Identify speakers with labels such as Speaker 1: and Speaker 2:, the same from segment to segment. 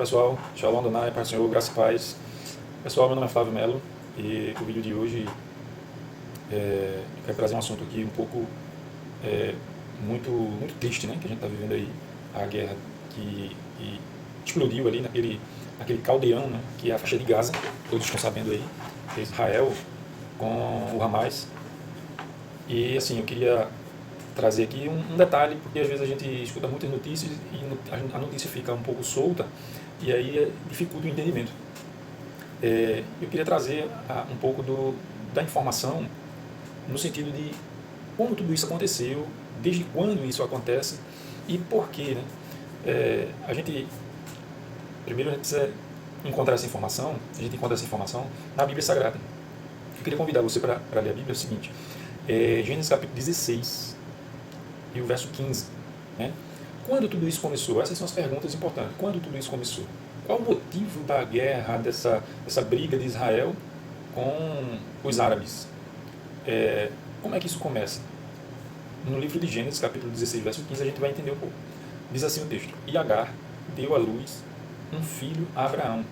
Speaker 1: pessoal, Shalom Adonai, Pai do Senhor, graça e paz. Pessoal, meu nome é Flávio Melo e o vídeo de hoje eu quero trazer um assunto aqui um pouco muito triste, né, que a gente está vivendo aí, a guerra que explodiu ali naquele caldeirão, né, que é a faixa de Gaza, todos estão sabendo aí, Israel com o Hamas. E assim, eu queria trazer aqui um detalhe, porque às vezes a gente escuta muitas notícias e a notícia fica um pouco solta e aí dificulta o entendimento. Eu queria trazer um pouco da informação no sentido de como tudo isso aconteceu, desde quando isso acontece e por quê, né? Primeiro a gente precisa encontrar essa informação, a gente encontra essa informação na Bíblia Sagrada. Eu queria convidar você para ler a Bíblia, é o seguinte, Gênesis capítulo 16 e o verso 15, né? Quando tudo isso começou? Essas são as perguntas importantes. Quando tudo isso começou? Qual o motivo da guerra, dessa briga de Israel com os árabes? Como é que isso começa? No livro de Gênesis, capítulo 16, verso 15, a gente vai entender um pouco. Diz assim o texto: E Agar deu à luz um filho a Abraão.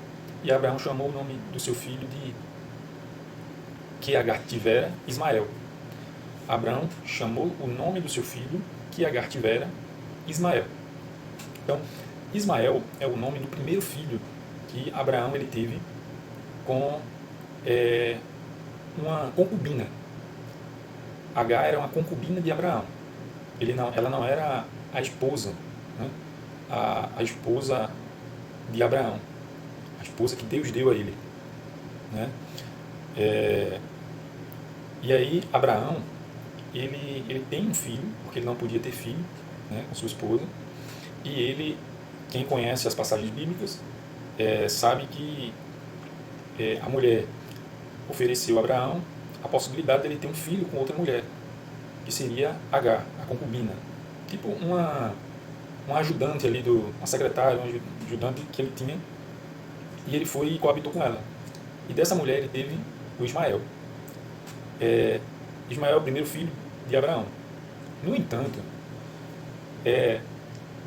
Speaker 1: E Abraão chamou o nome do seu filho que Agar tivera, Ismael. Abraão chamou o nome do seu filho que Agar tivera, Ismael. Então, Ismael é o nome do primeiro filho que Abraão ele teve com uma concubina. Agar era uma concubina de Abraão. Ela não era a esposa, né? a esposa de Abraão, a esposa que Deus deu a ele, né? E aí Abraão ele tem um filho, porque ele não podia ter filho, né, com sua esposa, e quem conhece as passagens bíblicas, sabe que a mulher ofereceu a Abraão a possibilidade de ele ter um filho com outra mulher, que seria Agar, a concubina, tipo uma ajudante ali, uma secretária, um ajudante que ele tinha, e ele foi e coabitou com ela. E dessa mulher ele teve o Ismael. Ismael é o primeiro filho de Abraão. No entanto,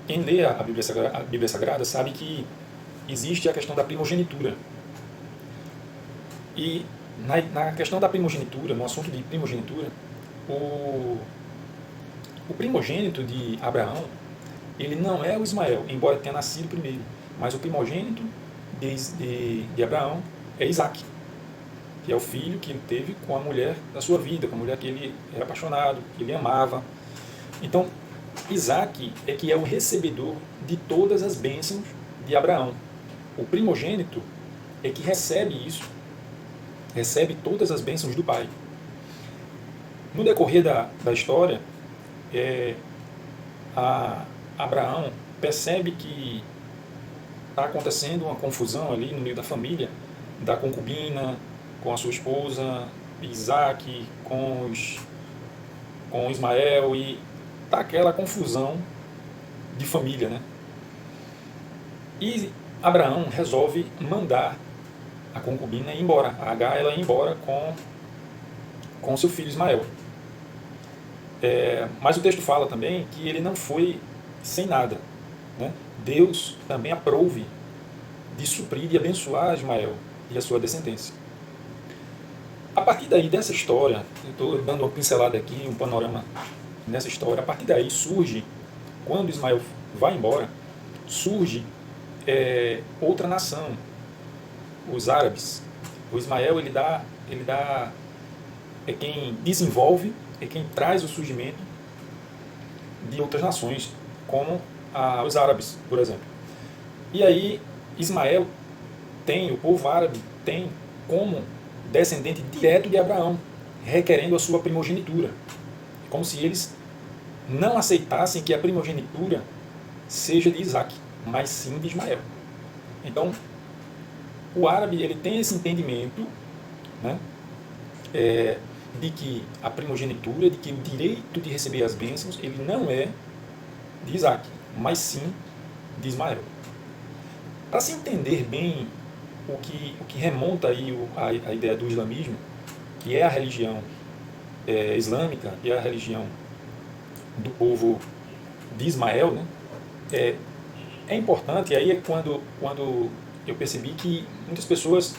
Speaker 1: quem lê a Bíblia Sagrada sabe que existe a questão da primogenitura. E na questão da primogenitura, no assunto de primogenitura, o primogênito de Abraão, ele não é o Ismael, embora tenha nascido primeiro, mas o primogênito de Abraão é Isaac, que é o filho que ele teve com a mulher da sua vida, com a mulher que ele era apaixonado, que ele amava. Então, Isaac é que é o recebedor de todas as bênçãos de Abraão. O primogênito é que recebe isso, recebe todas as bênçãos do pai. No decorrer da história, Abraão percebe que está acontecendo uma confusão ali no meio da família, da concubina com a sua esposa, Isaac com Ismael, e está aquela confusão de família, né? E Abraão resolve mandar a concubina ir embora, a Agar, ela ir embora com seu filho Ismael. Mas o texto fala também que ele não foi sem nada, né? Deus também aprove de suprir e abençoar Ismael e a sua descendência. A partir daí, dessa história, eu estou dando uma pincelada aqui, um panorama nessa história, a partir daí surge, quando Ismael vai embora, surge outra nação, os árabes. O Ismael é quem desenvolve, é quem traz o surgimento de outras nações, como os árabes, por exemplo. E aí Ismael o povo árabe tem como descendente direto de Abraão, requerendo a sua primogenitura. Como se eles não aceitassem que a primogenitura seja de Isaac, mas sim de Ismael. Então, o árabe ele tem esse entendimento, né, de que a primogenitura, de que o direito de receber as bênçãos, ele não é de Isaac, mas sim de Ismael. Para se entender bem o que remonta aí a ideia do islamismo, que é a religião islâmica, e a religião do povo de Ismael, né, é importante, e aí é quando eu percebi que muitas pessoas,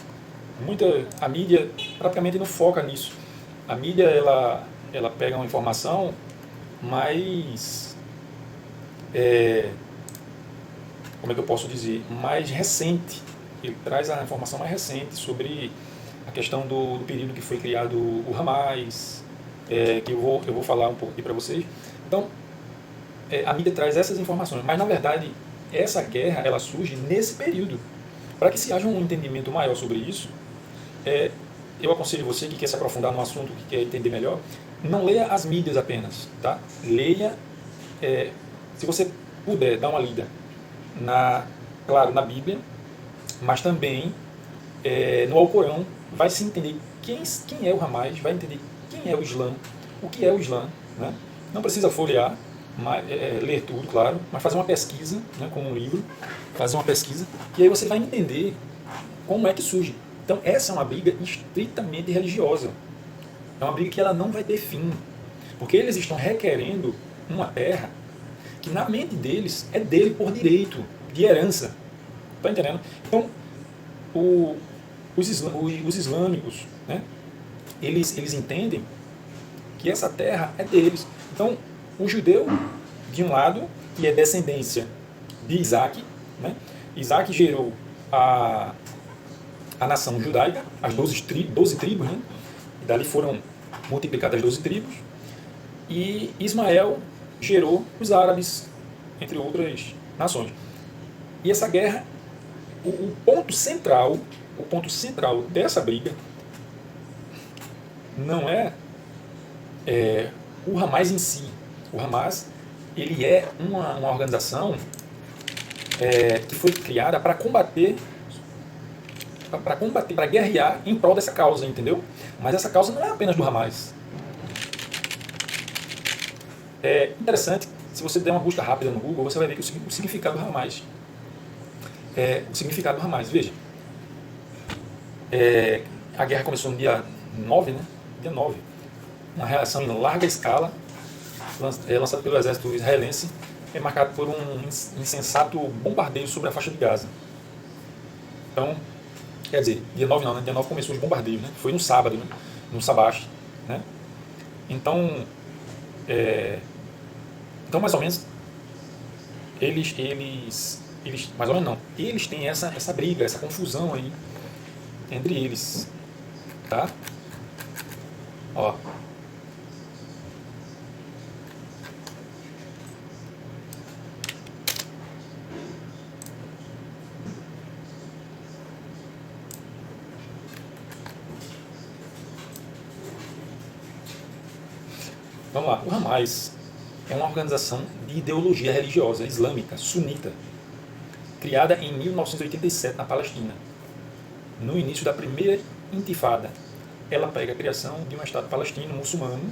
Speaker 1: a mídia praticamente não foca nisso. A mídia, ela pega uma informação mais, como é que eu posso dizer, mais recente. Ele traz a informação mais recente sobre a questão do período que foi criado o Hamas, que eu vou falar um pouco aqui para vocês. Então, a mídia traz essas informações, mas na verdade essa guerra ela surge nesse período. Para que se haja um entendimento maior sobre isso, eu aconselho você que quer se aprofundar no assunto, que quer entender melhor, não leia as mídias apenas, tá? Leia, se você puder, dar uma lida claro, na Bíblia, mas também no Alcorão, vai se entender quem é o Hamas, vai entender quem é o Islã, o que é o Islã, né? Não precisa folhear, ler tudo, claro, mas fazer uma pesquisa, né, com um livro, fazer uma pesquisa, e aí você vai entender como é que surge. Então essa é uma briga estritamente religiosa, é uma briga que ela não vai ter fim, porque eles estão requerendo uma terra que na mente deles é dele por direito, de herança. Está entendendo? Então, os islâmicos, né, eles entendem que essa terra é deles. Então, o judeu, de um lado, que é descendência de Isaac, né? Isaac gerou a nação judaica, as 12 tribos, né? E dali foram multiplicadas as 12 tribos. E Ismael gerou os árabes, entre outras nações. E essa guerra, o ponto central dessa briga não é o Hamas em si. O Hamas, ele é uma organização que foi criada para combater, para guerrear em prol dessa causa, entendeu? Mas essa causa não é apenas do Hamas. É interessante, se você der uma busca rápida no Google, você vai ver que o significado do Hamas. O significado do Hamas, veja. A guerra começou no dia 9, né? Dia 9. Uma reação em larga escala, lançada pelo exército israelense, é marcado por um insensato bombardeio sobre a faixa de Gaza. Então, quer dizer, dia 9 não, né? Dia 9 começou os bombardeios, né? Foi no sábado, né? No Sabach, né? Então, mais ou menos, eles mais ou menos não, eles têm essa briga, essa confusão aí entre eles, tá? Ó. Vamos lá, o Hamas é uma organização de ideologia religiosa islâmica, sunita, criada em 1987 na Palestina, no início da primeira intifada. Ela pega a criação de um Estado palestino muçulmano,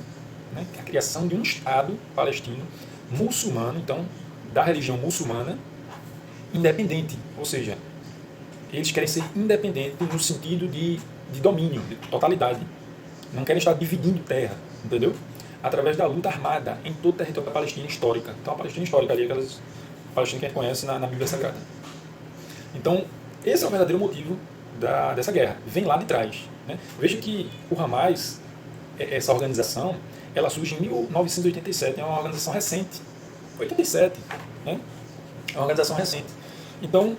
Speaker 1: né, a criação de um Estado palestino muçulmano, então, da religião muçulmana, independente, ou seja, eles querem ser independentes no sentido de domínio, de totalidade. Não querem estar dividindo terra, entendeu? Através da luta armada em todo o território da Palestina histórica. Então, a Palestina histórica ali, aquelas Palestina que a gente conhece na Bíblia Sagrada. Então, esse é o verdadeiro motivo dessa guerra. Vem lá de trás, né? Veja que o Hamas, essa organização, ela surge em 1987, é uma organização recente. 87, né? É uma organização recente. Então,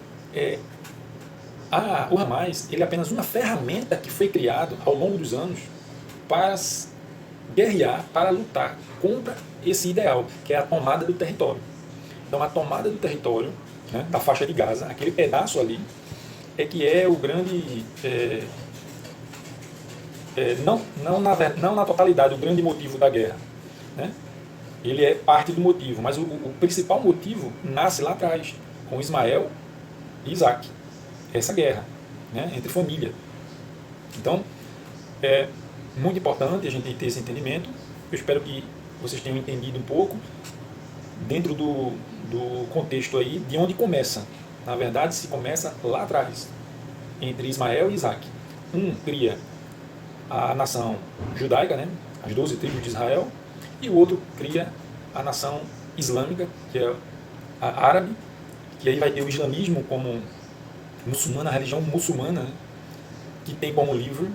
Speaker 1: o Hamas, ele é apenas uma ferramenta que foi criada ao longo dos anos para guerrear, para lutar contra esse ideal, que é a tomada do território. Então, a tomada do território, né, da faixa de Gaza, aquele pedaço ali, que é o grande, não na totalidade, o grande motivo da guerra, né? Ele é parte do motivo, mas o principal motivo nasce lá atrás, com Ismael e Isaac. Essa guerra, né, entre família. Então, é muito importante a gente ter esse entendimento. Eu espero que vocês tenham entendido um pouco dentro do contexto aí de onde começa. Na verdade, se começa lá atrás, entre Ismael e Isaac. Um cria a nação judaica, né, as 12 tribos de Israel, e o outro cria a nação islâmica, que é a árabe, que aí vai ter o islamismo como muçulmana, a religião muçulmana, né, que tem como livro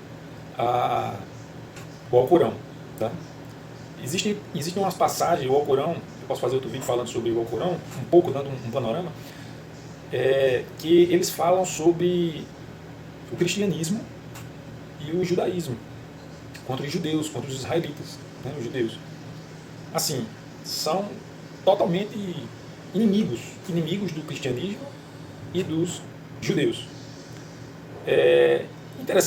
Speaker 1: o Alcorão. Tá? Existem umas passagens, o Alcorão, eu posso fazer outro vídeo falando sobre o Alcorão, um pouco, dando um panorama, que eles falam sobre o cristianismo e o judaísmo, contra os judeus, contra os israelitas, né, os judeus. Assim, são totalmente inimigos do cristianismo e dos judeus. É interessante